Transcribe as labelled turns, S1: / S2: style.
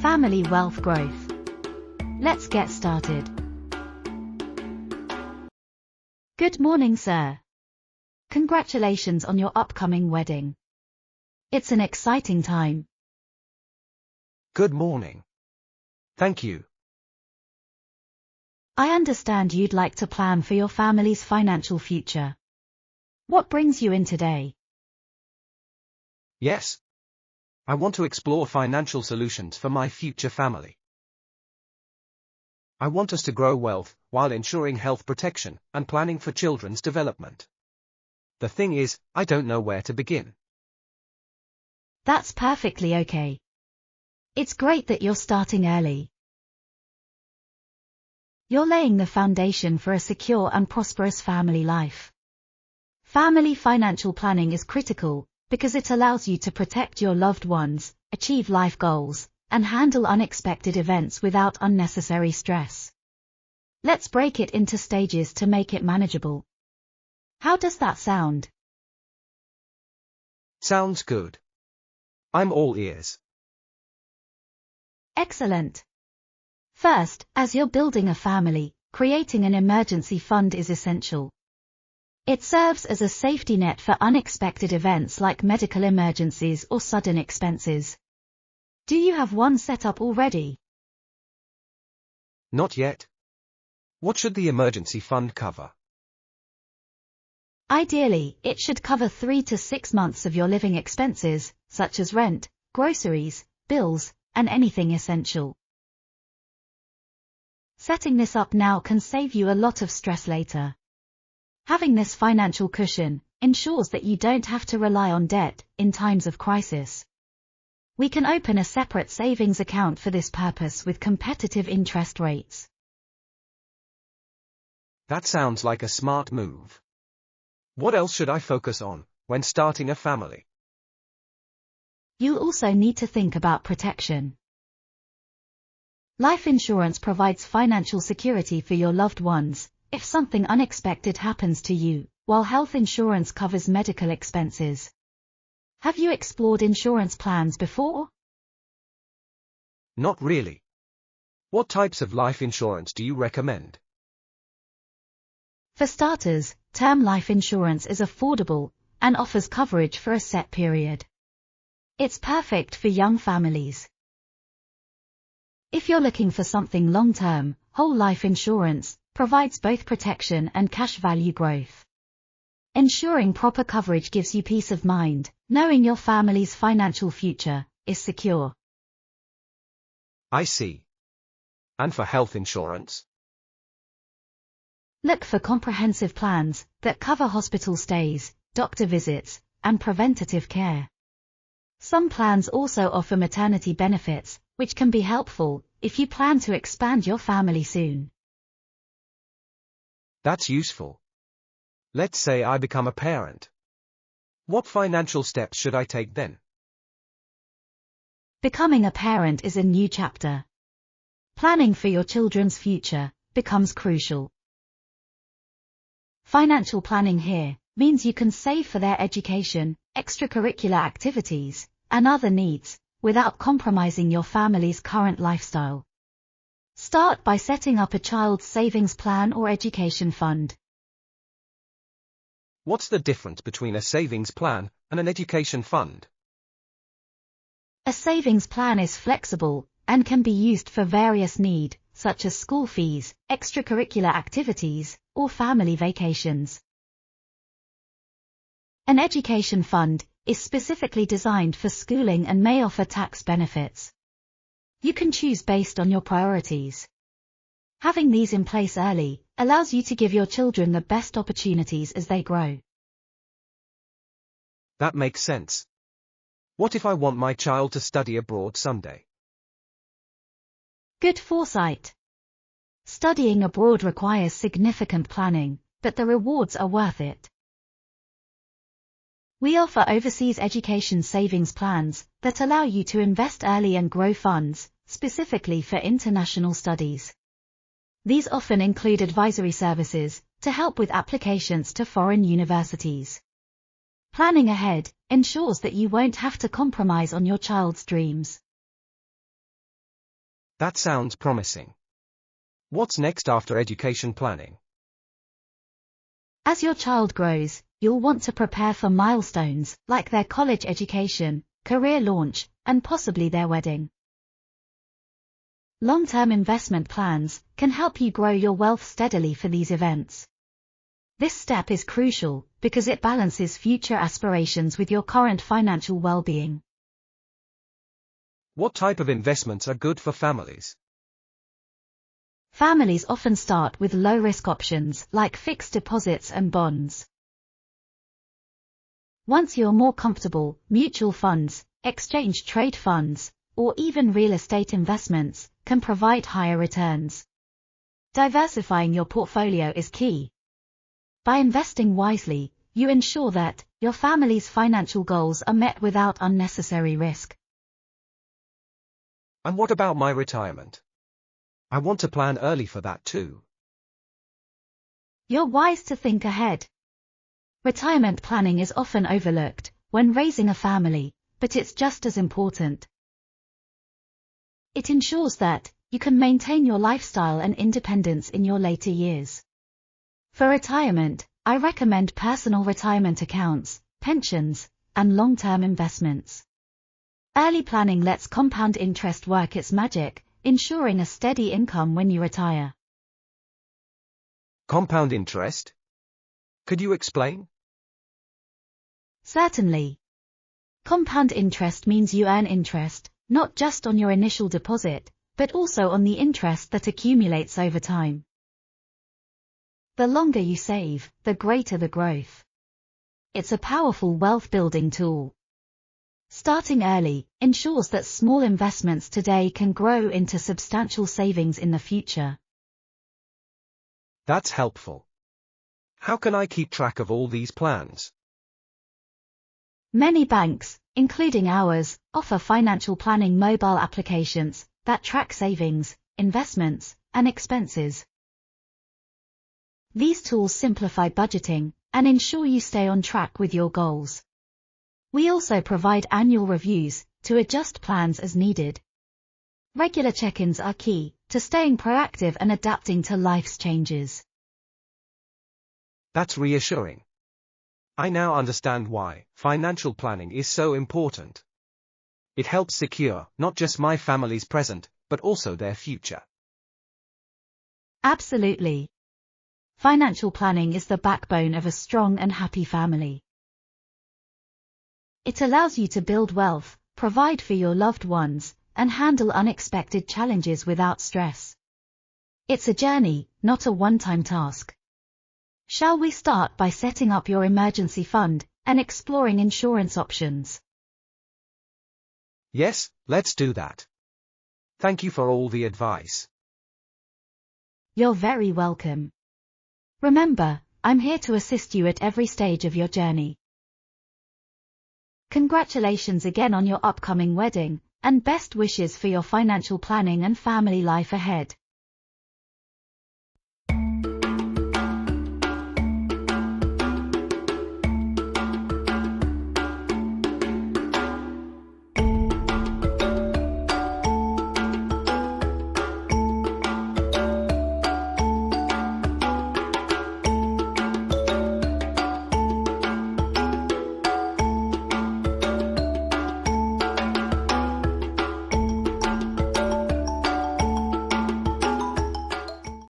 S1: Family wealth growth. Let's get started. Good morning, sir. Congratulations on your upcoming wedding. It's an exciting time.
S2: Good morning. Thank you.
S1: I understand you'd like to plan for your family's financial future. What brings you in today?
S2: Yes. I want to explore financial solutions for my future family. I want us to grow wealth while ensuring health protection and planning for children's development. The thing is, I don't know where to begin.
S1: That's perfectly okay. It's great that you're starting early. You're laying the foundation for a secure and prosperous family life. Family financial planning is critical because it allows you to protect your loved ones, achieve life goals, and handle unexpected events without unnecessary stress. Let's break it into stages to make it manageable. How does that sound?
S2: Sounds good. I'm all ears.
S1: Excellent. First, as you're building a family, creating an emergency fund is essential. It serves as a safety net for unexpected events like medical emergencies or sudden expenses. Do you have one set up already?
S2: Not yet. What should the emergency fund cover?
S1: Ideally, it should cover 3 to 6 months of your living expenses, such as rent, groceries, bills, and anything essential. Setting this up now can save you a lot of stress later. Having this financial cushion ensures that you don't have to rely on debt in times of crisis. We can open a separate savings account for this purpose with competitive interest rates.
S2: That sounds like a smart move. What else should I focus on when starting a family?
S1: You also need to think about protection. Life insurance provides financial security for your loved ones if something unexpected happens to you, while health insurance covers medical expenses. Have you explored insurance plans before?
S2: Not really. What types of life insurance do you recommend?
S1: For starters, term life insurance is affordable and offers coverage for a set period. It's perfect for young families. If you're looking for something long-term, whole life insurance provides both protection and cash value growth. Ensuring proper coverage gives you peace of mind, knowing your family's financial future is secure.
S2: I see. And for health insurance?
S1: Look for comprehensive plans that cover hospital stays, doctor visits, and preventative care. Some plans also offer maternity benefits, which can be helpful if you plan to expand your family soon.
S2: That's useful. Let's say I become a parent. What financial steps should I take then?
S1: Becoming a parent is a new chapter. Planning for your children's future becomes crucial. Financial planning here means you can save for their education, extracurricular activities, and other needs, without compromising your family's current lifestyle. Start by setting up a child's savings plan or education fund.
S2: What's the difference between a savings plan and an education fund?
S1: A savings plan is flexible and can be used for various needs, such as school fees, extracurricular activities, or family vacations. An education fund is specifically designed for schooling and may offer tax benefits. You can choose based on your priorities. Having these in place early allows you to give your children the best opportunities as they grow.
S2: That makes sense. What if I want my child to study abroad someday?
S1: Good foresight. Studying abroad requires significant planning, but the rewards are worth it. We offer overseas education savings plans that allow you to invest early and grow funds, specifically for international studies. These often include advisory services to help with applications to foreign universities. Planning ahead ensures that you won't have to compromise on your child's dreams.
S2: That sounds promising. What's next after education planning?
S1: As your child grows, you'll want to prepare for milestones like their college education, career launch, and possibly their wedding. Long-term investment plans can help you grow your wealth steadily for these events. This step is crucial because it balances future aspirations with your current financial well-being.
S2: What type of investments are good for families?
S1: Families often start with low-risk options like fixed deposits and bonds. Once you're more comfortable, mutual funds, exchange-traded funds, or even real estate investments can provide higher returns. Diversifying your portfolio is key. By investing wisely, you ensure that your family's financial goals are met without unnecessary risk.
S2: And what about my retirement? I want to plan early for that too.
S1: You're wise to think ahead. Retirement planning is often overlooked when raising a family, but it's just as important. It ensures that you can maintain your lifestyle and independence in your later years. For retirement, I recommend personal retirement accounts, pensions, and long-term investments. Early planning lets compound interest work its magic, ensuring a steady income when you retire.
S2: Compound interest? Could you explain?
S1: Certainly. Compound interest means you earn interest, not just on your initial deposit, but also on the interest that accumulates over time. The longer you save, the greater the growth. It's a powerful wealth-building tool. Starting early ensures that small investments today can grow into substantial savings in the future.
S2: That's helpful. How can I keep track of all these plans?
S1: Many banks, including ours, offer financial planning mobile applications that track savings, investments, and expenses. These tools simplify budgeting and ensure you stay on track with your goals. We also provide annual reviews to adjust plans as needed. Regular check-ins are key to staying proactive and adapting to life's changes.
S2: That's reassuring. I now understand why financial planning is so important. It helps secure not just my family's present, but also their future.
S1: Absolutely. Financial planning is the backbone of a strong and happy family. It allows you to build wealth, provide for your loved ones, and handle unexpected challenges without stress. It's a journey, not a one-time task. Shall we start by setting up your emergency fund and exploring insurance options?
S2: Yes, let's do that. Thank you for all the advice.
S1: You're very welcome. Remember, I'm here to assist you at every stage of your journey. Congratulations again on your upcoming wedding, and best wishes for your financial planning and family life ahead.